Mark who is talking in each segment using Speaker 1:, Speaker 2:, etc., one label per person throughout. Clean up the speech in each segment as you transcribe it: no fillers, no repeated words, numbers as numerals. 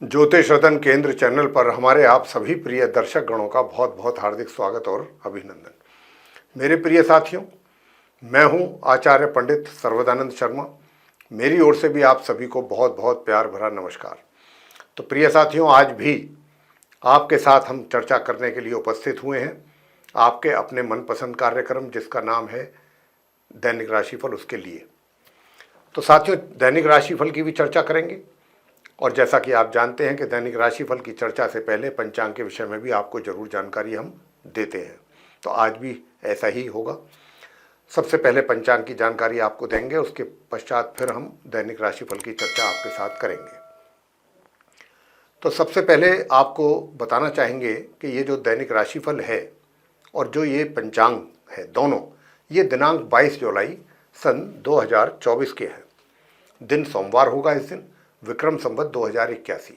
Speaker 1: ज्योतिष रतन केंद्र चैनल पर हमारे आप सभी प्रिय दर्शक गणों का बहुत बहुत हार्दिक स्वागत और अभिनंदन। मेरे प्रिय साथियों, मैं हूं आचार्य पंडित सर्वदानंद शर्मा। मेरी ओर से भी आप सभी को बहुत बहुत प्यार भरा नमस्कार। तो प्रिय साथियों, आज भी आपके साथ हम चर्चा करने के लिए उपस्थित हुए हैं आपके अपने मनपसंद कार्यक्रम जिसका नाम है दैनिक राशिफल, उसके लिए। तो साथियों, दैनिक राशिफल की भी चर्चा करेंगे और जैसा कि आप जानते हैं कि दैनिक राशिफल की चर्चा से पहले पंचांग के विषय में भी आपको जरूर जानकारी हम देते हैं, तो आज भी ऐसा ही होगा। सबसे पहले पंचांग की जानकारी आपको देंगे, उसके पश्चात फिर हम दैनिक राशिफल की चर्चा आपके साथ करेंगे। तो सबसे पहले आपको बताना चाहेंगे कि ये जो दैनिक राशिफल है और जो ये पंचांग है, दोनों ये दिनांक 22 जुलाई सन 2024 के हैं। दिन सोमवार होगा। इस दिन विक्रम संवत 2081,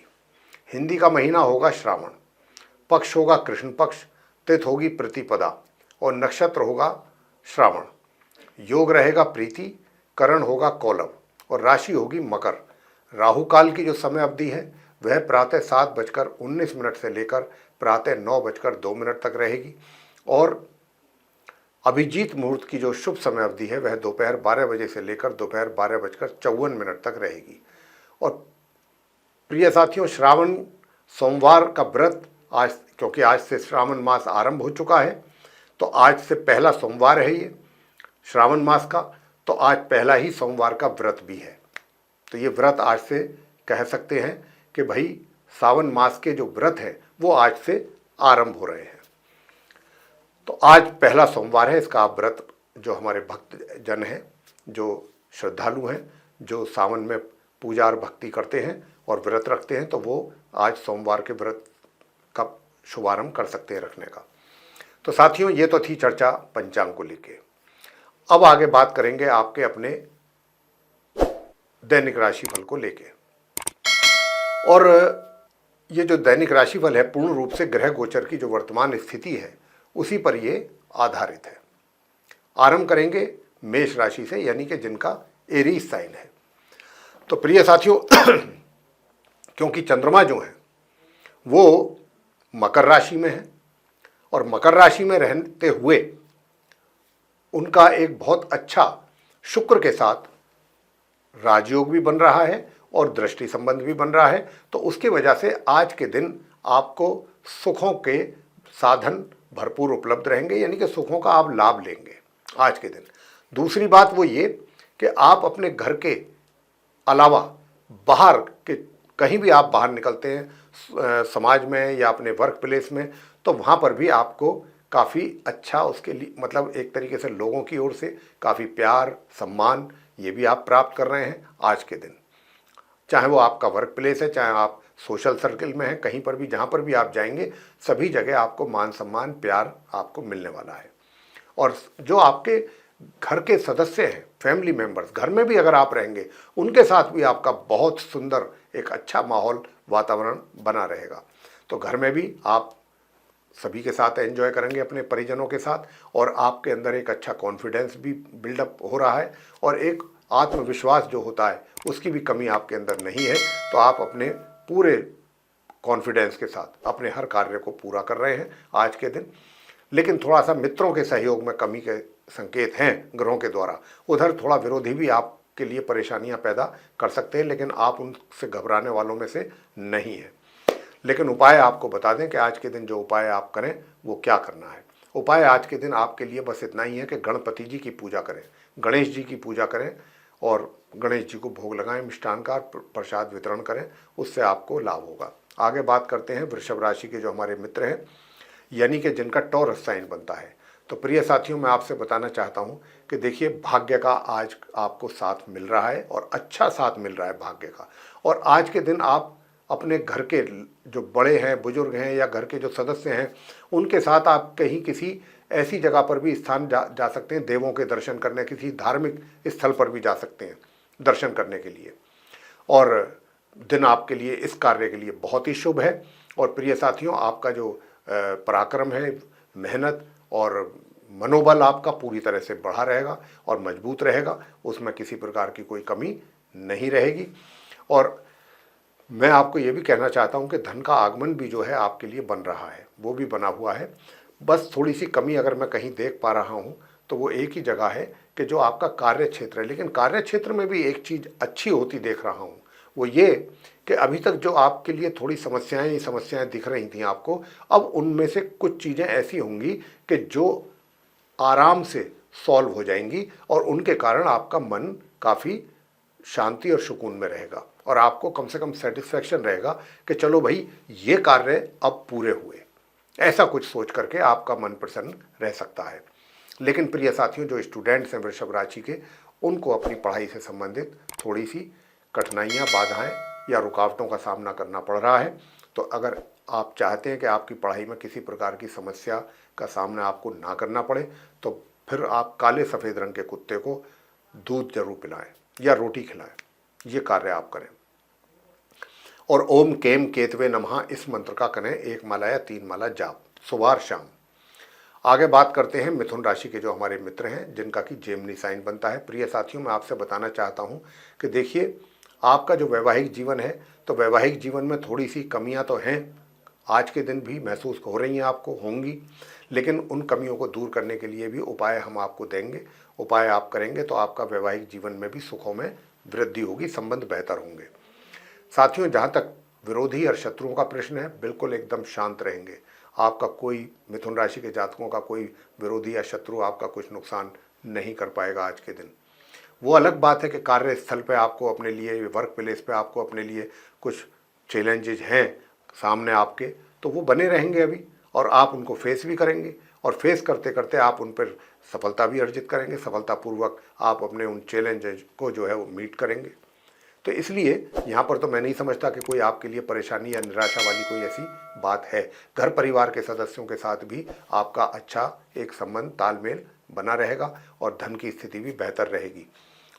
Speaker 1: हिंदी का महीना होगा श्रावण, पक्ष होगा कृष्ण पक्ष, तिथि होगी प्रतिपदा और नक्षत्र होगा श्रावण। योग रहेगा प्रीति, करण होगा कौलव और राशि होगी मकर। राहु काल की जो समय अवधि है वह प्रातः 7:19 से लेकर प्रातः 9:02 तक रहेगी और अभिजीत मुहूर्त की जो शुभ समय अवधि है वह दोपहर 12 बजे से लेकर दोपहर 12:54 तक रहेगी। और प्रिय साथियों, श्रावण सोमवार का व्रत आज, क्योंकि आज से श्रावण मास आरंभ हो चुका है, तो आज से पहला सोमवार है ये श्रावण मास का, तो आज पहला ही सोमवार का व्रत भी है। तो ये व्रत आज से कह सकते हैं कि भाई सावन मास के जो व्रत है वो आज से आरंभ हो रहे हैं। तो आज पहला सोमवार है, इसका आप व्रत, जो हमारे भक्त जन हैं, जो श्रद्धालु हैं, जो सावन में पूजा और भक्ति करते हैं और व्रत रखते हैं, तो वो आज सोमवार के व्रत का शुभारंभ कर सकते हैं रखने का। तो साथियों, ये तो थी चर्चा पंचांग को लेके। अब आगे बात करेंगे आपके अपने दैनिक राशिफल को लेके। और ये जो दैनिक राशिफल है पूर्ण रूप से ग्रह गोचर की जो वर्तमान स्थिति है उसी पर ये आधारित है। आरंभ करेंगे मेष राशि से, यानी कि जिनका एरीज साइन है। तो प्रिय साथियों, क्योंकि चंद्रमा जो है वो मकर राशि में है और मकर राशि में रहते हुए उनका एक बहुत अच्छा शुक्र के साथ राजयोग भी बन रहा है और दृष्टि संबंध भी बन रहा है, तो उसकी वजह से आज के दिन आपको सुखों के साधन भरपूर उपलब्ध रहेंगे, यानी कि सुखों का आप लाभ लेंगे आज के दिन। दूसरी बात वो ये कि आप अपने घर के अलावा बाहर के कहीं भी आप बाहर निकलते हैं समाज में या अपने वर्क प्लेस में, तो वहाँ पर भी आपको काफ़ी अच्छा, उसके लिए मतलब एक तरीके से लोगों की ओर से काफ़ी प्यार सम्मान ये भी आप प्राप्त कर रहे हैं आज के दिन। चाहे वो आपका वर्क प्लेस है, चाहे आप सोशल सर्कल में हैं, कहीं पर भी जहाँ पर भी आप जाएंगे सभी जगह आपको मान सम्मान प्यार आपको मिलने वाला है। और जो आपके घर के सदस्य हैं, फैमिली मेंबर्स, घर में भी अगर आप रहेंगे उनके साथ भी आपका बहुत सुंदर एक अच्छा माहौल वातावरण बना रहेगा। तो घर में भी आप सभी के साथ एंजॉय करेंगे अपने परिजनों के साथ, और आपके अंदर एक अच्छा कॉन्फिडेंस भी बिल्डअप हो रहा है और एक आत्मविश्वास जो होता है उसकी भी कमी आपके अंदर नहीं है। तो आप अपने पूरे कॉन्फिडेंस के साथ अपने हर कार्य को पूरा कर रहे हैं आज के दिन। लेकिन थोड़ा सा मित्रों के सहयोग में कमी के संकेत हैं ग्रहों के द्वारा, उधर थोड़ा विरोधी भी आपके लिए परेशानियां पैदा कर सकते हैं, लेकिन आप उनसे घबराने वालों में से नहीं है। लेकिन उपाय आपको बता दें कि आज के दिन जो उपाय आप करें वो क्या करना है। उपाय आज के दिन आपके लिए बस इतना ही है कि गणपति जी की पूजा करें, गणेश जी की पूजा करें और गणेश जी को भोग लगाएं, मिष्टान का प्रसाद वितरण करें, उससे आपको लाभ होगा। आगे बात करते हैं वृषभ राशि के जो हमारे मित्र हैं, यानी कि जिनका टॉरस साइन बनता है। तो प्रिय साथियों, मैं आपसे बताना चाहता हूं कि देखिए, भाग्य का आज आपको साथ मिल रहा है और अच्छा साथ मिल रहा है भाग्य का। और आज के दिन आप अपने घर के जो बड़े हैं, बुजुर्ग हैं या घर के जो सदस्य हैं उनके साथ आप कहीं किसी ऐसी जगह पर भी स्थान जा सकते हैं, देवों के दर्शन करने, किसी धार्मिक स्थल पर भी जा सकते हैं दर्शन करने के लिए। और दिन आपके लिए इस कार्य के लिए बहुत ही शुभ है। और प्रिय साथियों, आपका जो पराक्रम है, मेहनत और मनोबल आपका पूरी तरह से बढ़ा रहेगा और मजबूत रहेगा, उसमें किसी प्रकार की कोई कमी नहीं रहेगी। और मैं आपको ये भी कहना चाहता हूँ कि धन का आगमन भी जो है आपके लिए बन रहा है, वो भी बना हुआ है। बस थोड़ी सी कमी अगर मैं कहीं देख पा रहा हूँ तो वो एक ही जगह है कि जो आपका कार्य क्षेत्र है। लेकिन कार्य क्षेत्र में भी एक चीज़ अच्छी होती देख रहा हूँ, वो ये कि अभी तक जो आपके लिए थोड़ी समस्याएं ही समस्याएं दिख रही थी आपको, अब उनमें से कुछ चीज़ें ऐसी होंगी कि जो आराम से सॉल्व हो जाएंगी और उनके कारण आपका मन काफ़ी शांति और सुकून में रहेगा और आपको कम से कम सेटिस्फैक्शन रहेगा कि चलो भाई ये कार्य अब पूरे हुए। ऐसा कुछ सोच करके आपका मन प्रसन्न रह सकता है। लेकिन प्रिय साथियों, जो स्टूडेंट्स हैं वृषभ राशि के, उनको अपनी पढ़ाई से संबंधित थोड़ी सी कठिनाइयाँ, बाधाएं या रुकावटों का सामना करना पड़ रहा है। तो अगर आप चाहते हैं कि आपकी पढ़ाई में किसी प्रकार की समस्या का सामना आपको ना करना पड़े, तो फिर आप काले सफ़ेद रंग के कुत्ते को दूध जरूर पिलाएं या रोटी खिलाएं। ये कार्य आप करें। और ओम केम केतवे नमः इस मंत्र का करें 1 माला या 3 माला जाप सुबह और शाम। आगे बात करते हैं मिथुन राशि के जो हमारे मित्र हैं, जिनका कि जेमिनी साइन बनता है। प्रिय साथियों, मैं आपसे बताना चाहता हूं कि देखिए, आपका जो वैवाहिक जीवन है, तो वैवाहिक जीवन में थोड़ी सी कमियां तो हैं, आज के दिन भी महसूस हो रही हैं, आपको होंगी। लेकिन उन कमियों को दूर करने के लिए भी उपाय हम आपको देंगे। उपाय आप करेंगे तो आपका वैवाहिक जीवन में भी सुखों में वृद्धि होगी, संबंध बेहतर होंगे। साथियों, जहाँ तक विरोधी और शत्रुओं का प्रश्न है, बिल्कुल एकदम शांत रहेंगे। आपका कोई, मिथुन राशि के जातकों का कोई विरोधी या शत्रु आपका कुछ नुकसान नहीं कर पाएगा आज के दिन। वो अलग बात है कि कार्यस्थल पे आपको अपने लिए, वर्क प्लेस पे आपको अपने लिए कुछ चैलेंजेज हैं सामने आपके, तो वो बने रहेंगे अभी, और आप उनको फेस भी करेंगे और फेस करते करते आप उन पर सफलता भी अर्जित करेंगे। सफलतापूर्वक आप अपने उन चैलेंजेज को जो है वो मीट करेंगे। तो इसलिए यहाँ पर तो मैं नहीं समझता कि कोई आपके लिए परेशानी या निराशा वाली कोई ऐसी बात है। घर परिवार के सदस्यों के साथ भी आपका अच्छा एक संबंध, तालमेल बना रहेगा और धन की स्थिति भी बेहतर रहेगी।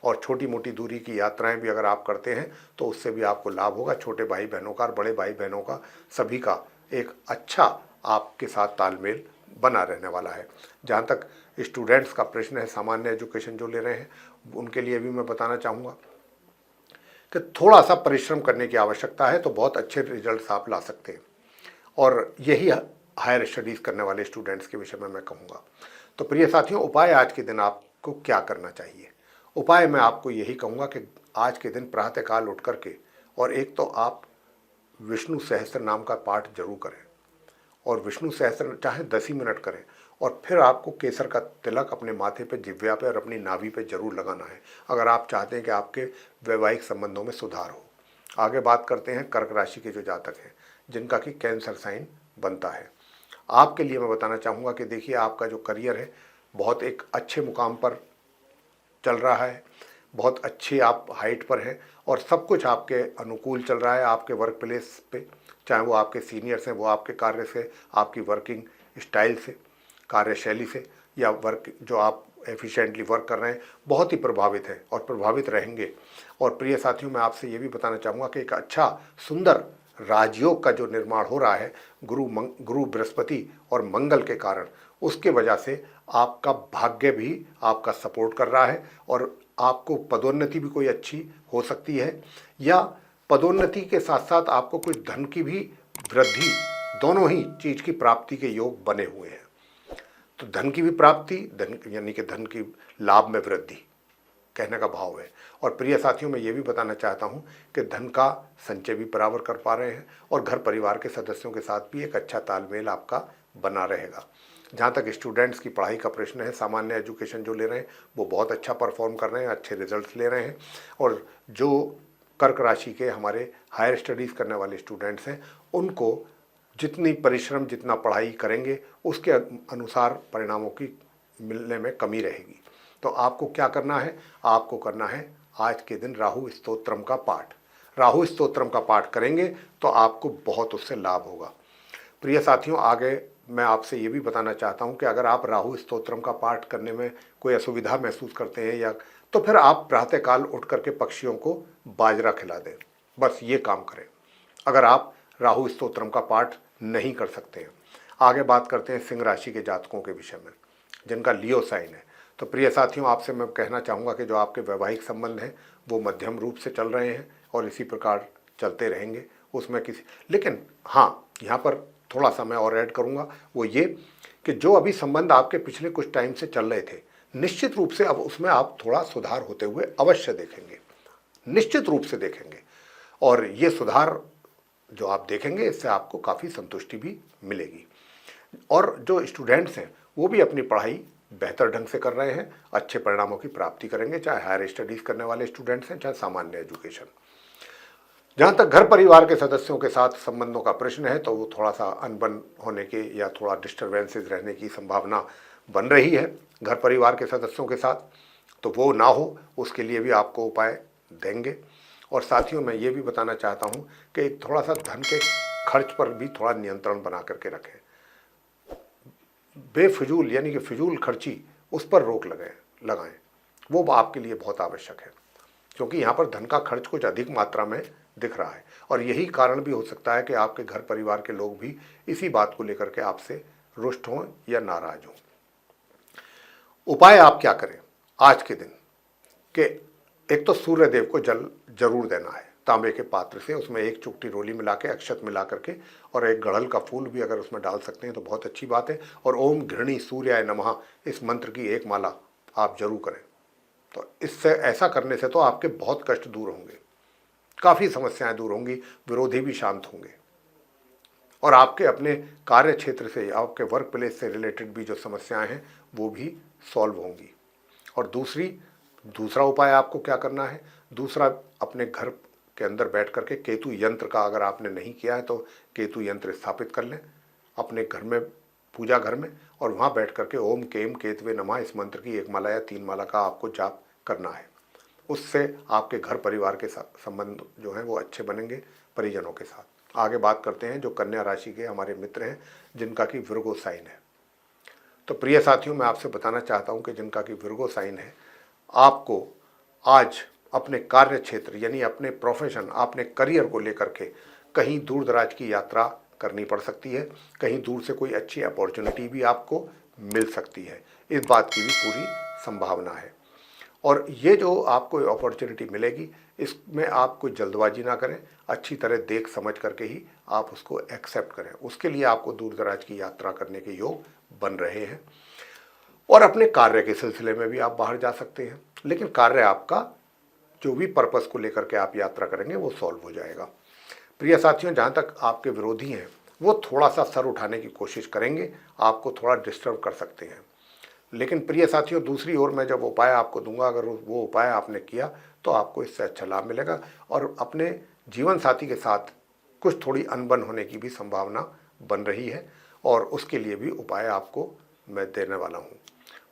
Speaker 1: और छोटी मोटी दूरी की यात्राएं भी अगर आप करते हैं तो उससे भी आपको लाभ होगा। छोटे भाई बहनों का, बड़े भाई बहनों का, सभी का एक अच्छा आपके साथ तालमेल बना रहने वाला है। जहाँ तक स्टूडेंट्स का प्रश्न है, सामान्य एजुकेशन जो ले रहे हैं, उनके लिए भी मैं बताना चाहूँगा कि थोड़ा सा परिश्रम करने की आवश्यकता है, तो बहुत अच्छे रिजल्ट्स आप ला सकते हैं। और यही हायर स्टडीज़ करने वाले स्टूडेंट्स के विषय में मैं कहूँगा। तो प्रिय साथियों, उपाय आज के दिन आपको क्या करना चाहिए? उपाय मैं आपको यही कहूँगा कि आज के दिन प्रातःकाल उठ करके, और एक तो आप विष्णु सहस्त्र नाम का पाठ जरूर करें, और विष्णु सहस्त्र चाहे 10 ही मिनट करें, और फिर आपको केसर का तिलक अपने माथे पे, जिह्वा पे और अपनी नाभि पे जरूर लगाना है, अगर आप चाहते हैं कि आपके वैवाहिक संबंधों में सुधार हो। आगे बात करते हैं कर्क राशि के जो जातक हैं, जिनका कि कैंसर साइन बनता है। आपके लिए मैं बताना चाहूँगा कि देखिए, आपका जो करियर है बहुत एक अच्छे मुकाम पर चल रहा है, बहुत अच्छी आप हाइट पर हैं और सब कुछ आपके अनुकूल चल रहा है। आपके वर्क प्लेस पे, चाहे वो आपके सीनियर्स हैं, वो आपके कार्य से, आपकी वर्किंग स्टाइल से, कार्यशैली से, या वर्क जो आप एफिशिएंटली वर्क कर रहे हैं, बहुत ही प्रभावित हैं और प्रभावित रहेंगे। और प्रिय साथियों, मैं आपसे ये भी बताना चाहूँगा कि एक अच्छा सुंदर राजयोग का जो निर्माण हो रहा है गुरु बृहस्पति और मंगल के कारण, उसके वजह से आपका भाग्य भी आपका सपोर्ट कर रहा है और आपको पदोन्नति भी कोई अच्छी हो सकती है, या पदोन्नति के साथ साथ आपको कोई धन की भी वृद्धि, दोनों ही चीज़ की प्राप्ति के योग बने हुए हैं। तो धन की भी प्राप्ति, धन यानी कि धन की लाभ में वृद्धि कहने का भाव है। और प्रिय साथियों, मैं ये भी बताना चाहता हूँ कि धन का संचय भी बराबर कर पा रहे हैं और घर परिवार के सदस्यों के साथ भी एक अच्छा तालमेल आपका बना रहेगा। जहाँ तक स्टूडेंट्स की पढ़ाई का प्रश्न है, सामान्य एजुकेशन जो ले रहे हैं वो बहुत अच्छा परफॉर्म कर रहे हैं, अच्छे रिजल्ट्स ले रहे हैं। और जो कर्क राशि के हमारे हायर स्टडीज़ करने वाले स्टूडेंट्स हैं, उनको जितनी परिश्रम, जितना पढ़ाई करेंगे, उसके अनुसार परिणामों की मिलने में कमी रहेगी। तो आपको क्या करना है? आपको करना है आज के दिन राहु स्तोत्रम का पाठ। राहु स्तोत्रम का पाठ करेंगे तो आपको बहुत उससे लाभ होगा। प्रिय साथियों, आगे मैं आपसे ये भी बताना चाहता हूँ कि अगर आप राहु स्तोत्रम का पाठ करने में कोई असुविधा महसूस करते हैं, या तो फिर आप प्रातःकाल उठ करके पक्षियों को बाजरा खिला दें, बस ये काम करें, अगर आप राहु स्तोत्रम का पाठ नहीं कर सकते हैं। आगे बात करते हैं सिंह राशि के जातकों के विषय में, जिनका लियो साइन है। तो प्रिय साथियों, आपसे मैं कहना चाहूँगा कि जो आपके वैवाहिक संबंध हैं वो मध्यम रूप से चल रहे हैं और इसी प्रकार चलते रहेंगे, उसमें किसी, लेकिन हाँ यहाँ पर थोड़ा सा मैं और ऐड करूँगा, वो ये कि जो अभी संबंध आपके पिछले कुछ टाइम से चल रहे थे, निश्चित रूप से अब उसमें आप थोड़ा सुधार होते हुए अवश्य देखेंगे, निश्चित रूप से देखेंगे। और ये सुधार जो आप देखेंगे इससे आपको काफ़ी संतुष्टि भी मिलेगी। और जो स्टूडेंट्स हैं वो भी अपनी पढ़ाई बेहतर ढंग से कर रहे हैं, अच्छे परिणामों की प्राप्ति करेंगे, चाहे हायर स्टडीज़ करने वाले स्टूडेंट्स हैं, चाहे सामान्य एजुकेशन। जहाँ तक घर परिवार के सदस्यों के साथ संबंधों का प्रश्न है तो वो थोड़ा सा अनबन होने के या थोड़ा डिस्टर्बेंसेस रहने की संभावना बन रही है घर परिवार के सदस्यों के साथ, तो वो ना हो उसके लिए भी आपको उपाय देंगे। और साथियों मैं ये भी बताना चाहता हूँ कि थोड़ा सा धन के खर्च पर भी थोड़ा नियंत्रण बना करके रखें, बेफिजूल यानी कि फिजूल खर्ची उस पर रोक लगाएं, वो आपके लिए बहुत आवश्यक है, क्योंकि यहाँ पर धन का खर्च कुछ अधिक मात्रा में दिख रहा है। और यही कारण भी हो सकता है कि आपके घर परिवार के लोग भी इसी बात को लेकर के आपसे रुष्ट हों या नाराज हों। उपाय आप क्या करें आज के दिन कि एक तो सूर्य देव को जल जरूर देना है, तांबे के पात्र से उसमें एक चुटकी रोली मिला के, अक्षत मिला करके, और एक गड़हल का फूल भी अगर उसमें डाल सकते हैं तो बहुत अच्छी बात है। और ओम घृणी सूर्याय नमः इस मंत्र की एक माला आप जरूर करें, तो इससे ऐसा करने से तो आपके बहुत कष्ट दूर होंगे, काफ़ी समस्याएं दूर होंगी, विरोधी भी शांत होंगे, और आपके अपने कार्य क्षेत्र से, आपके वर्क प्लेस से रिलेटेड भी जो समस्याएं हैं वो भी सॉल्व होंगी। और दूसरा उपाय आपको क्या करना है, दूसरा अपने घर के अंदर बैठ करके केतु यंत्र का, अगर आपने नहीं किया है तो केतु यंत्र स्थापित कर लें अपने घर में, पूजा घर में, और वहाँ बैठ करके ओम केम केतवे नमः इस मंत्र की एक माला या 3 माला का आपको जाप करना है। उससे आपके घर परिवार के संबंध जो हैं वो अच्छे बनेंगे परिजनों के साथ। आगे बात करते हैं जो कन्या राशि के हमारे मित्र हैं जिनका कि विर्गो साइन है। तो प्रिय साथियों मैं आपसे बताना चाहता हूं कि जिनका कि विर्गो साइन है, आपको आज अपने कार्य क्षेत्र यानी अपने प्रोफेशन, अपने करियर को लेकर के कहीं दूर दराज की यात्रा करनी पड़ सकती है, कहीं दूर से कोई अच्छी अपॉर्चुनिटी भी आपको मिल सकती है, इस बात की भी पूरी संभावना है। और ये जो आपको अपॉर्चुनिटी मिलेगी इसमें आप कोई जल्दबाजी ना करें, अच्छी तरह देख समझ करके ही आप उसको एक्सेप्ट करें। उसके लिए आपको दूर दराज की यात्रा करने के योग बन रहे हैं। और अपने कार्य के सिलसिले में भी आप बाहर जा सकते हैं, लेकिन कार्य आपका जो भी पर्पस को लेकर के आप यात्रा करेंगे वो सॉल्व हो जाएगा। प्रिय साथियों जहाँ तक आपके विरोधी हैं वो थोड़ा सा सर उठाने की कोशिश करेंगे, आपको थोड़ा डिस्टर्ब कर सकते हैं, लेकिन प्रिय साथियों दूसरी ओर मैं जब उपाय आपको दूंगा, अगर वो उपाय आपने किया तो आपको इससे अच्छा लाभ मिलेगा। और अपने जीवन साथी के साथ कुछ थोड़ी अनबन होने की भी संभावना बन रही है, और उसके लिए भी उपाय आपको मैं देने वाला हूँ।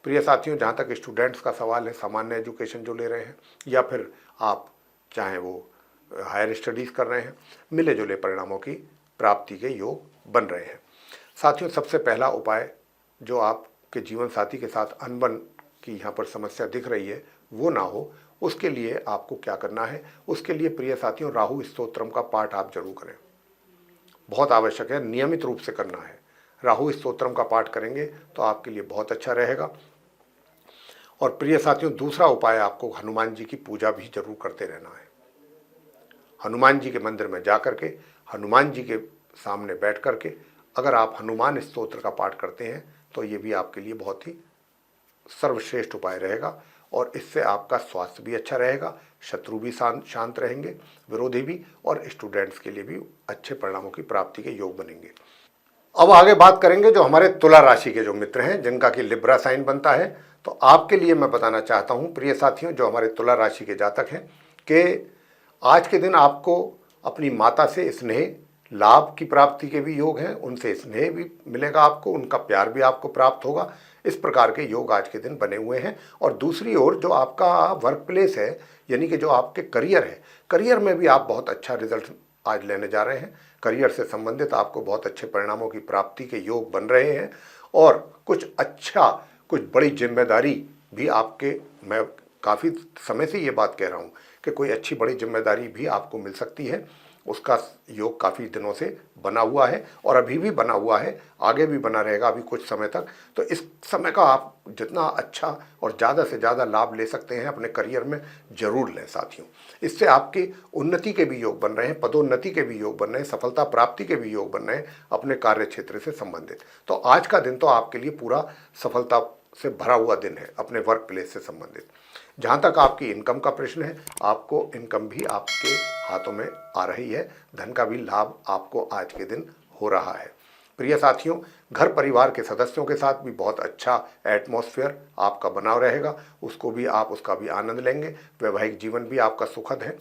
Speaker 1: प्रिय साथियों जहाँ तक स्टूडेंट्स का सवाल है, सामान्य एजुकेशन जो ले रहे हैं या फिर आप चाहें वो हायर स्टडीज़ कर रहे हैं, मिले जुले परिणामों की प्राप्ति के योग बन रहे हैं। साथियों सबसे पहला उपाय जो आपके जीवन साथी के साथ अनबन की यहाँ पर समस्या दिख रही है वो ना हो, उसके लिए आपको क्या करना है, उसके लिए प्रिय साथियों राहु स्तोत्रम का पाठ आप जरूर करें, बहुत आवश्यक है, नियमित रूप से करना है। राहु स्तोत्रम का पाठ करेंगे तो आपके लिए बहुत अच्छा रहेगा। और प्रिय साथियों दूसरा उपाय आपको हनुमान जी की पूजा भी जरूर करते रहना है। हनुमान जी के मंदिर में जा करके, हनुमान जी के सामने बैठ करके अगर आप हनुमान स्तोत्र का पाठ करते हैं तो ये भी आपके लिए बहुत ही सर्वश्रेष्ठ उपाय रहेगा, और इससे आपका स्वास्थ्य भी अच्छा रहेगा, शत्रु भी शांत रहेंगे, विरोधी भी, और स्टूडेंट्स के लिए भी अच्छे परिणामों की प्राप्ति के योग बनेंगे। अब आगे बात करेंगे जो हमारे तुला राशि के जो मित्र हैं जिनका कि लिब्रा साइन बनता है, तो आपके लिए मैं बताना चाहता हूं प्रिय साथियों जो हमारे तुला राशि के जातक हैं कि आज के दिन आपको अपनी माता से स्नेह लाभ की प्राप्ति के भी योग हैं, उनसे स्नेह भी मिलेगा आपको, उनका प्यार भी आपको प्राप्त होगा, इस प्रकार के योग आज के दिन बने हुए हैं। और दूसरी ओर जो आपका वर्क प्लेस है यानी कि जो आपके करियर है, करियर में भी आप बहुत अच्छा रिजल्ट आज लेने जा रहे हैं, करियर से संबंधित आपको बहुत अच्छे परिणामों की प्राप्ति के योग बन रहे हैं, और कुछ बड़ी जिम्मेदारी भी आपके, मैं काफ़ी समय से ये बात कह रहा हूँ कि कोई अच्छी बड़ी जिम्मेदारी भी आपको मिल सकती है, उसका योग काफ़ी दिनों से बना हुआ है और अभी भी बना हुआ है, आगे भी बना रहेगा अभी कुछ समय तक। तो इस समय का आप जितना अच्छा और ज़्यादा से ज़्यादा लाभ ले सकते हैं अपने करियर में, ज़रूर लें साथियों। इससे आपकी उन्नति के भी योग बन रहे हैं, पदोन्नति के भी योग बन रहे हैं, सफलता प्राप्ति के भी योग बन रहे हैं अपने कार्य क्षेत्र से संबंधित। तो आज का दिन तो आपके लिए पूरा सफलता से भरा हुआ दिन है अपने वर्क प्लेस से संबंधित। जहाँ तक आपकी इनकम का प्रश्न है, आपको इनकम भी आपके हाथों में आ रही है, धन का भी लाभ आपको आज के दिन हो रहा है। प्रिय साथियों, घर परिवार के सदस्यों के साथ भी बहुत अच्छा एटमॉस्फेयर आपका बना रहेगा, उसका भी आनंद लेंगे। वैवाहिक जीवन भी आपका सुखद है।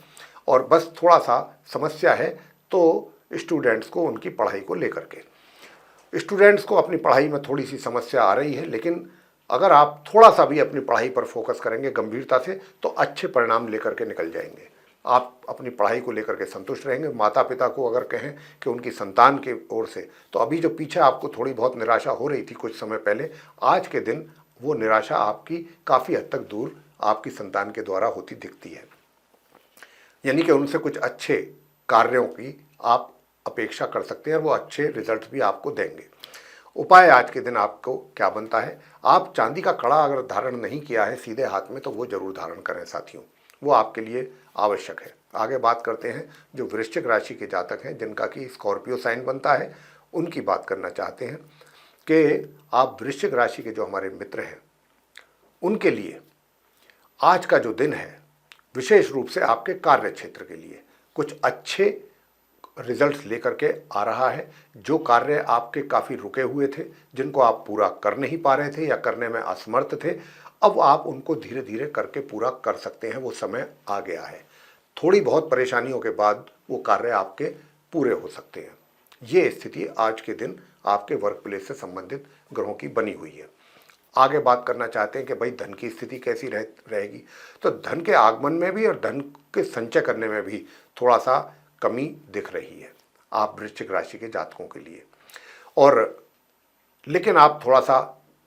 Speaker 1: और बस थोड़ा सा समस्या है तो स्टूडेंट्स को उनकी पढ़ाई को लेकर के, स्टूडेंट्स को अपनी पढ़ाई में थोड़ी सी समस्या आ रही है, लेकिन अगर आप थोड़ा सा भी अपनी पढ़ाई पर फोकस करेंगे गंभीरता से तो अच्छे परिणाम लेकर के निकल जाएंगे। आप अपनी पढ़ाई को लेकर के संतुष्ट रहेंगे। माता पिता को अगर कहें कि उनकी संतान के ओर से, तो अभी जो पीछे आपको थोड़ी बहुत निराशा हो रही थी कुछ समय पहले, आज के दिन वो निराशा आपकी काफ़ी हद तक दूर आपकी संतान के द्वारा होती दिखती है। यानी कि उनसे कुछ अच्छे कार्यों की आप अपेक्षा कर सकते हैं और वो अच्छे रिजल्ट भी आपको देंगे। उपाय आज के दिन आपको क्या बनता है, आप चांदी का कड़ा अगर धारण नहीं किया है सीधे हाथ में तो वो जरूर धारण करें साथियों, वो आपके लिए आवश्यक है। आगे बात करते हैं जो वृश्चिक राशि के जातक हैं जिनका कि स्कॉर्पियो साइन बनता है, उनकी बात करना चाहते हैं कि आप वृश्चिक राशि के जो हमारे मित्र हैं उनके लिए आज का जो दिन है विशेष रूप से आपके कार्य क्षेत्र के लिए कुछ अच्छे रिजल्ट्स लेकर के आ रहा है। जो कार्य आपके काफ़ी रुके हुए थे, जिनको आप पूरा कर नहीं पा रहे थे या करने में असमर्थ थे, अब आप उनको धीरे धीरे करके पूरा कर सकते हैं, वो समय आ गया है। थोड़ी बहुत परेशानियों के बाद वो कार्य आपके पूरे हो सकते हैं। ये स्थिति आज के दिन आपके वर्क प्लेस से संबंधित ग्रहों की बनी हुई है। आगे बात करना चाहते हैं कि भाई धन की स्थिति कैसी रहेगी, तो धन के आगमन में भी और धन के संचय करने में भी थोड़ा सा कमी दिख रही है आप वृश्चिक राशि के जातकों के लिए। और लेकिन आप थोड़ा सा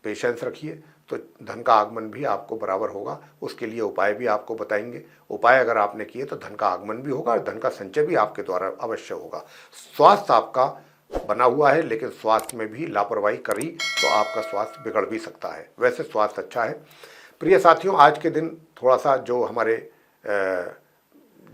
Speaker 1: पेशेंस रखिए तो धन का आगमन भी आपको बराबर होगा। उसके लिए उपाय भी आपको बताएंगे। उपाय अगर आपने किए तो धन का आगमन भी होगा और धन का संचय भी आपके द्वारा अवश्य होगा। स्वास्थ्य आपका बना हुआ है, लेकिन स्वास्थ्य में भी लापरवाही करी तो आपका स्वास्थ्य बिगड़ भी सकता है। वैसे स्वास्थ्य अच्छा है। प्रिय साथियों, आज के दिन थोड़ा सा जो हमारे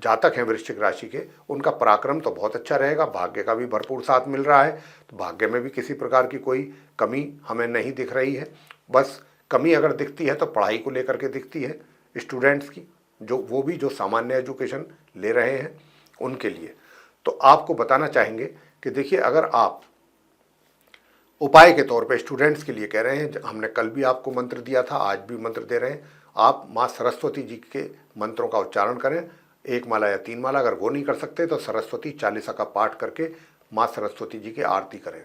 Speaker 1: जातक हैं वृश्चिक राशि के, उनका पराक्रम तो बहुत अच्छा रहेगा। भाग्य का भी भरपूर साथ मिल रहा है, तो भाग्य में भी किसी प्रकार की कोई कमी हमें नहीं दिख रही है। बस कमी अगर दिखती है तो पढ़ाई को लेकर के दिखती है स्टूडेंट्स की, वो भी जो सामान्य एजुकेशन ले रहे हैं उनके लिए। तो आपको बताना चाहेंगे कि देखिए, अगर आप उपाय के तौर पे स्टूडेंट्स के लिए कह रहे हैं, हमने कल भी आपको मंत्र दिया था, आज भी मंत्र दे रहे हैं, आप माँ सरस्वती जी के मंत्रों का उच्चारण करें, 1 माला या 3 माला। अगर वो नहीं कर सकते तो सरस्वती चालीसा का पाठ करके माँ सरस्वती जी की आरती करें,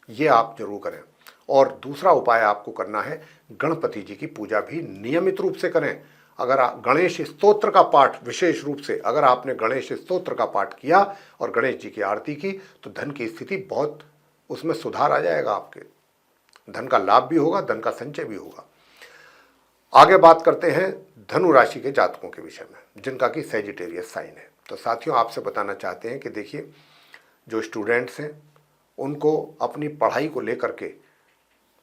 Speaker 1: ये आप जरूर करें। और दूसरा उपाय आपको करना है, गणपति जी की पूजा भी नियमित रूप से करें। अगर गणेश स्तोत्र का पाठ, विशेष रूप से अगर आपने गणेश स्तोत्र का पाठ किया और गणेश जी की आरती की तो धन की स्थिति बहुत, उसमें सुधार आ जाएगा। आपके धन का लाभ भी होगा, धन का संचय भी होगा। आगे बात करते हैं धनु राशि के जातकों के विषय में जिनका कि सैजिटेरियस साइन है। तो साथियों, आपसे बताना चाहते हैं कि देखिए, जो स्टूडेंट्स हैं उनको अपनी पढ़ाई को लेकर के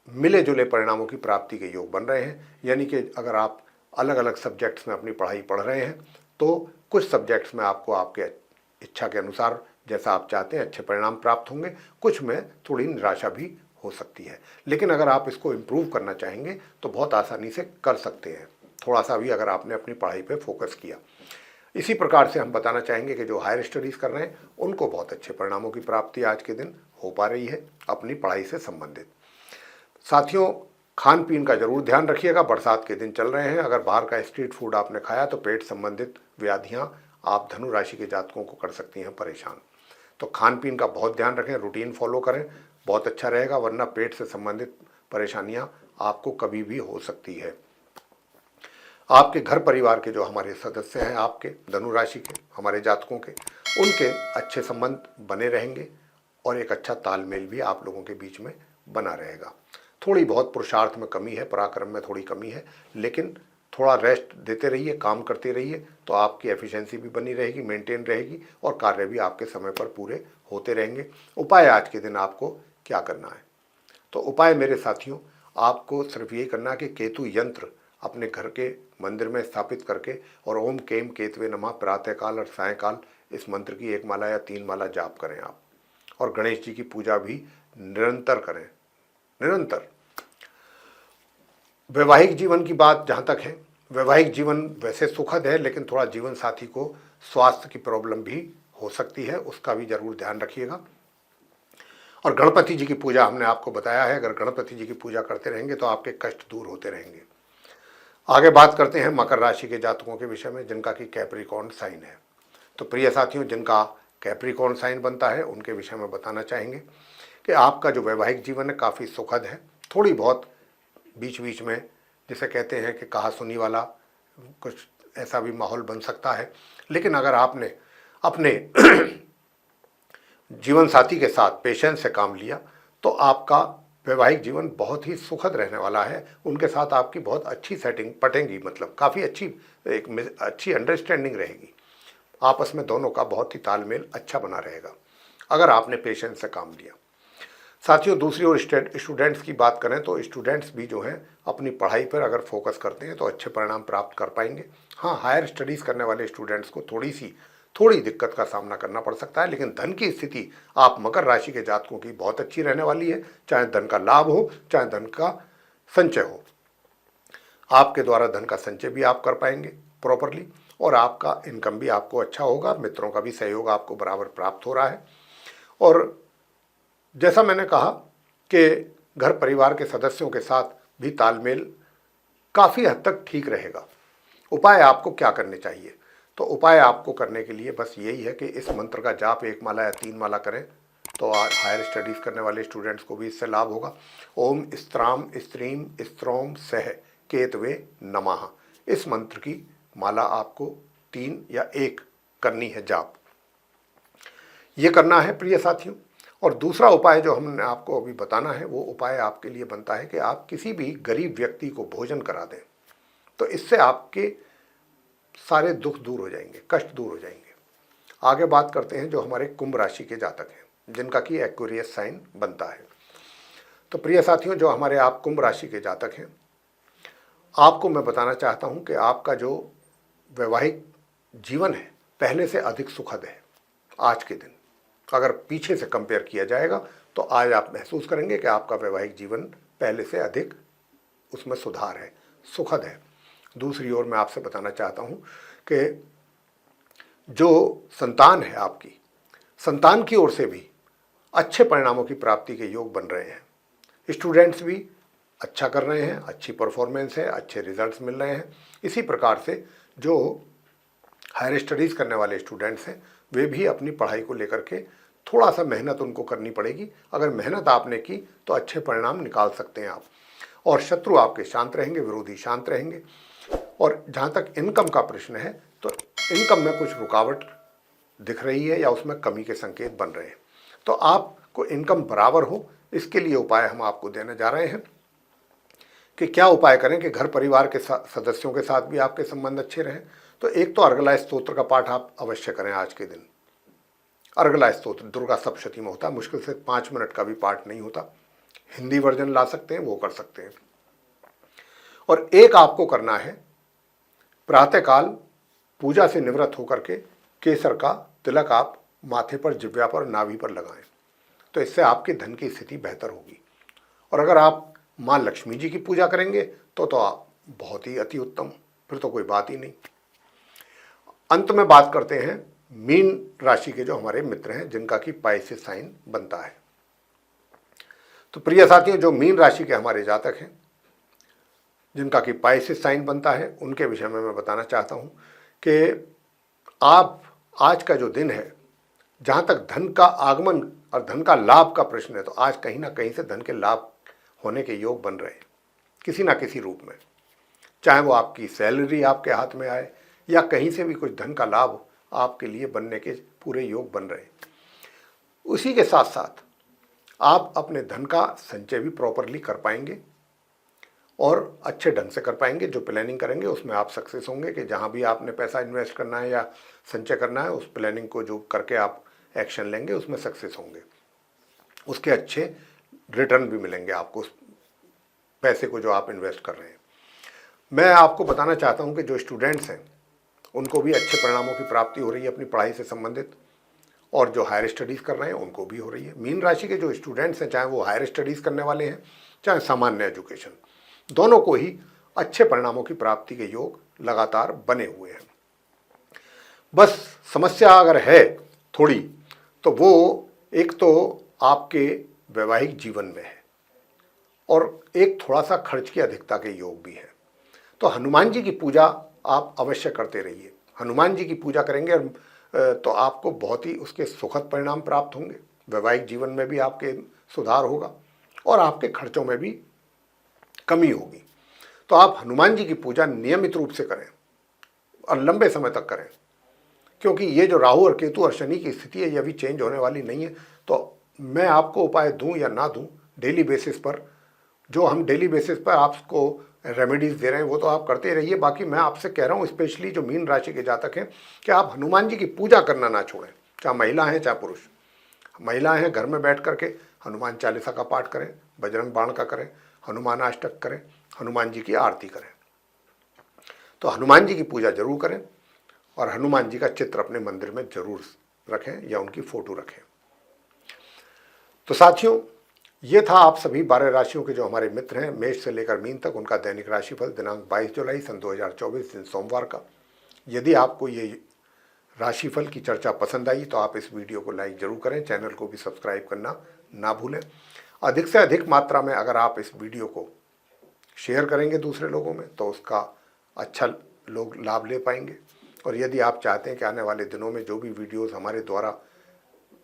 Speaker 1: मिले जुले परिणामों की प्राप्ति के योग बन रहे हैं। यानी कि अगर आप अलग अलग सब्जेक्ट्स में अपनी पढ़ाई पढ़ रहे हैं तो कुछ सब्जेक्ट्स में आपको आपके इच्छा के अनुसार जैसा आप चाहते हैं अच्छे परिणाम प्राप्त होंगे, कुछ में थोड़ी निराशा भी हो सकती है। लेकिन अगर आप इसको इम्प्रूव करना चाहेंगे तो बहुत आसानी से कर सकते हैं, थोड़ा सा भी अगर आपने अपनी पढ़ाई पे फोकस किया। इसी प्रकार से हम बताना चाहेंगे कि जो हायर स्टडीज़ कर रहे हैं उनको बहुत अच्छे परिणामों की प्राप्ति आज के दिन हो पा रही है अपनी पढ़ाई से संबंधित। साथियों, खान पीन का जरूर ध्यान रखिएगा। बरसात के दिन चल रहे हैं, अगर बाहर का स्ट्रीट फूड आपने खाया तो पेट संबंधित व्याधियां आप धनु राशि के जातकों को कर सकती हैं परेशान। तो खान पीन का बहुत ध्यान रखें, रूटीन फॉलो करें, बहुत अच्छा रहेगा, वरना पेट से संबंधित परेशानियां आपको कभी भी हो सकती है। आपके घर परिवार के जो हमारे सदस्य हैं, आपके धनु राशि के हमारे जातकों के, उनके अच्छे संबंध बने रहेंगे और एक अच्छा तालमेल भी आप लोगों के बीच में बना रहेगा। थोड़ी बहुत पुरुषार्थ में कमी है, पराक्रम में थोड़ी कमी है, लेकिन थोड़ा रेस्ट देते रहिए, काम करते रहिए, तो आपकी एफिशिएंसी भी बनी रहेगी, मेंटेन रहेगी और कार्य भी आपके समय पर पूरे होते रहेंगे। उपाय आज के दिन आपको क्या करना है? तो उपाय मेरे साथियों, आपको सिर्फ ये करना है कि केतु यंत्र अपने घर के मंदिर में स्थापित करके और ओम केम केतवे नमः प्रातःकाल और सायंकाल इस मंत्र की 1 माला या 3 माला जाप करें आप। और गणेश जी की पूजा भी निरंतर करें, निरंतर। वैवाहिक जीवन की बात जहाँ तक है, वैवाहिक जीवन वैसे सुखद है, लेकिन थोड़ा जीवन साथी को स्वास्थ्य की प्रॉब्लम भी हो सकती है, उसका भी जरूर ध्यान रखिएगा। और गणपति जी की पूजा हमने आपको बताया है, अगर गणपति जी की पूजा करते रहेंगे तो आपके कष्ट दूर होते रहेंगे। आगे बात करते हैं मकर राशि के जातकों के विषय में, जिनका कि कैप्रिकॉर्न साइन है। तो प्रिय साथियों, जिनका कैप्रिकॉर्न साइन बनता है उनके विषय में बताना चाहेंगे कि आपका जो वैवाहिक जीवन है काफ़ी सुखद है। थोड़ी बहुत बीच बीच में जिसे कहते हैं कि कहा सुनी वाला कुछ ऐसा भी माहौल बन सकता है, लेकिन अगर आपने अपने जीवन साथी के साथ पेशेंस से काम लिया तो आपका वैवाहिक जीवन बहुत ही सुखद रहने वाला है। उनके साथ आपकी बहुत अच्छी सेटिंग पटेंगी, मतलब काफ़ी अच्छी अंडरस्टैंडिंग रहेगी। आपस में दोनों का बहुत ही तालमेल अच्छा बना रहेगा अगर आपने पेशेंस से काम लिया। साथियों, दूसरी ओर स्टूडेंट्स की बात करें तो स्टूडेंट्स भी जो हैं अपनी पढ़ाई पर अगर फोकस करते हैं तो अच्छे परिणाम प्राप्त कर पाएंगे। हाँ, हायर स्टडीज़ करने वाले स्टूडेंट्स को थोड़ी दिक्कत का सामना करना पड़ सकता है, लेकिन धन की स्थिति आप मकर राशि के जातकों की बहुत अच्छी रहने वाली है। चाहे धन का लाभ हो, चाहे धन का संचय हो, आपके द्वारा धन का संचय भी आप कर पाएंगे प्रॉपरली और आपका इनकम भी आपको अच्छा होगा। मित्रों का भी सहयोग आपको बराबर प्राप्त हो रहा है। और जैसा मैंने कहा कि घर परिवार के सदस्यों के साथ भी तालमेल काफ़ी हद तक ठीक रहेगा। उपाय आपको क्या करने चाहिए? तो उपाय आपको करने के लिए बस यही है कि इस मंत्र का जाप 1 माला या 3 माला करें तो हायर स्टडीज़ करने वाले स्टूडेंट्स को भी इससे लाभ होगा। ओम स्त्राम स्त्रीम स्त्रोम सह केतवे नमः, इस मंत्र की माला आपको 3 या 1 करनी है जाप, ये करना है प्रिय साथियों। और दूसरा उपाय जो हमने आपको अभी बताना है वो उपाय आपके लिए बनता है कि आप किसी भी गरीब व्यक्ति को भोजन करा दें, तो इससे आपके सारे दुख दूर हो जाएंगे, कष्ट दूर हो जाएंगे। आगे बात करते हैं जो हमारे कुंभ राशि के जातक हैं, जिनका कि एक्वेरियस साइन बनता है। तो प्रिय साथियों, जो हमारे आप कुंभ राशि के जातक हैं, आपको मैं बताना चाहता हूं कि आपका जो वैवाहिक जीवन है पहले से अधिक सुखद है। आज के दिन अगर पीछे से कंपेयर किया जाएगा तो आज आप महसूस करेंगे कि आपका वैवाहिक जीवन पहले से अधिक उसमें सुधार है, सुखद है। दूसरी ओर मैं आपसे बताना चाहता हूं कि जो संतान है, आपकी संतान की ओर से भी अच्छे परिणामों की प्राप्ति के योग बन रहे हैं। स्टूडेंट्स भी अच्छा कर रहे हैं, अच्छी परफॉर्मेंस है, अच्छे रिजल्ट्स मिल रहे हैं। इसी प्रकार से जो हायर स्टडीज़ करने वाले स्टूडेंट्स हैं वे भी अपनी पढ़ाई को लेकर के थोड़ा सा मेहनत उनको करनी पड़ेगी। अगर मेहनत आपने की तो अच्छे परिणाम निकाल सकते हैं आप। और शत्रु आपके शांत रहेंगे, विरोधी शांत रहेंगे। और जहाँ तक इनकम का प्रश्न है तो इनकम में कुछ रुकावट दिख रही है या उसमें कमी के संकेत बन रहे हैं, तो आपको इनकम बराबर हो इसके लिए उपाय हम आपको देने जा रहे हैं कि क्या उपाय करें कि घर परिवार के सदस्यों के साथ भी आपके संबंध अच्छे रहें। तो एक तो अर्गला स्तोत्र का पाठ आप अवश्य करें आज के दिन। अर्गला स्तोत्र दुर्गा सप्तशती में होता है, मुश्किल से 5 मिनट का भी पाठ नहीं होता। हिंदी वर्जन ला सकते हैं, वो कर सकते हैं। और एक आपको करना है, प्रातःकाल पूजा से निवृत्त होकर के केसर का तिलक आप माथे पर, जिह्वा पर, नाभि पर लगाएं, तो इससे आपके धन की स्थिति बेहतर होगी। और अगर आप माँ लक्ष्मी जी की पूजा करेंगे तो आप बहुत ही अति उत्तम, फिर तो कोई बात ही नहीं। अंत में बात करते हैं मीन राशि के जो हमारे मित्र हैं, जिनका कि पाइसेस साइन बनता है। तो प्रिय साथियों, जो मीन राशि के हमारे जातक हैं जिनका कि पाइसेस साइन बनता है, उनके विषय में मैं बताना चाहता हूं कि आप आज का जो दिन है, जहां तक धन का आगमन और धन का लाभ का प्रश्न है, तो आज कहीं ना कहीं से धन के लाभ होने के योग बन रहे हैं किसी ना किसी रूप में। चाहे वो आपकी सैलरी आपके हाथ में आए या कहीं से भी कुछ धन का लाभ आपके लिए बनने के पूरे योग बन रहे हैं। उसी के साथ साथ आप अपने धन का संचय भी प्रॉपरली कर पाएंगे और अच्छे ढंग से कर पाएंगे। जो प्लानिंग करेंगे उसमें आप सक्सेस होंगे कि जहाँ भी आपने पैसा इन्वेस्ट करना है या संचय करना है, उस प्लानिंग को जो करके आप एक्शन लेंगे उसमें सक्सेस होंगे, उसके अच्छे रिटर्न भी मिलेंगे आपको उस पैसे को जो आप इन्वेस्ट कर रहे हैं। मैं आपको बताना चाहता हूं कि जो स्टूडेंट्स हैं उनको भी अच्छे परिणामों की प्राप्ति हो रही है अपनी पढ़ाई से संबंधित, और जो हायर स्टडीज़ कर रहे हैं उनको भी हो रही है। मीन राशि के जो स्टूडेंट्स हैं, चाहे वो हायर स्टडीज़ करने वाले हैं चाहे सामान्य एजुकेशन, दोनों को ही अच्छे परिणामों की प्राप्ति के योग लगातार बने हुए हैं। बस समस्या अगर है थोड़ी, तो वो एक तो आपके वैवाहिक जीवन में है और एक थोड़ा सा खर्च की अधिकता के योग भी है। तो हनुमान जी की पूजा आप अवश्य करते रहिए। हनुमान जी की पूजा करेंगे और तो आपको बहुत ही उसके सुखद परिणाम प्राप्त होंगे। वैवाहिक जीवन में भी आपके सुधार होगा और आपके खर्चों में भी कमी होगी। तो आप हनुमान जी की पूजा नियमित रूप से करें और लंबे समय तक करें, क्योंकि ये जो राहु और केतु और शनि की स्थिति है ये अभी चेंज होने वाली नहीं है। तो मैं आपको उपाय दूं या ना दूं, डेली बेसिस पर जो हम डेली बेसिस पर आपको रेमेडीज दे रहे हैं वो तो आप करते रहिए। बाकी मैं आपसे कह रहा हूँ, स्पेशली जो मीन राशि के जातक हैं, कि आप हनुमान जी की पूजा करना ना छोड़ें, चाहे महिला हैं चाहे पुरुष। महिलाएं हैं, घर में बैठ करके हनुमान चालीसा का पाठ करें, बजरंग बाण का करें, हनुमान अष्टक करें, हनुमान जी की आरती करें। तो हनुमान जी की पूजा जरूर करें और हनुमान जी का चित्र अपने मंदिर में जरूर रखें या उनकी फोटो रखें। तो साथियों, ये था आप सभी 12 राशियों के जो हमारे मित्र हैं, मेष से लेकर मीन तक, उनका दैनिक राशिफल दिनांक 22 जुलाई सन 2024 दिन सोमवार का। यदि आपको ये राशिफल की चर्चा पसंद आई तो आप इस वीडियो को लाइक जरूर करें, चैनल को भी सब्सक्राइब करना ना भूलें। अधिक से अधिक मात्रा में अगर आप इस वीडियो को शेयर करेंगे दूसरे लोगों में तो उसका अच्छा लोग लाभ ले पाएंगे। और यदि आप चाहते हैं कि आने वाले दिनों में जो भी वीडियोस हमारे द्वारा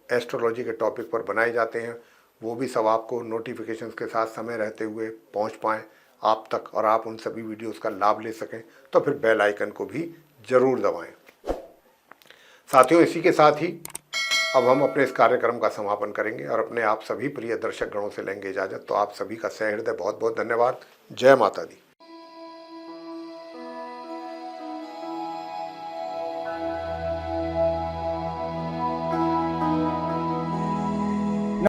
Speaker 1: एस्ट्रोलॉजी के टॉपिक पर बनाए जाते हैं वो भी सब आपको नोटिफिकेशंस के साथ समय रहते हुए पहुंच पाएँ आप तक और आप उन सभी वीडियोस का लाभ ले सकें, तो फिर बेल आइकन को भी ज़रूर दबाएं। साथियों, इसी के साथ ही अब हम अपने इस कार्यक्रम का समापन करेंगे और अपने आप सभी प्रिय दर्शक गणों से लेंगे इजाज़त। तो आप सभी का सहृदय बहुत बहुत धन्यवाद। जय माता दी।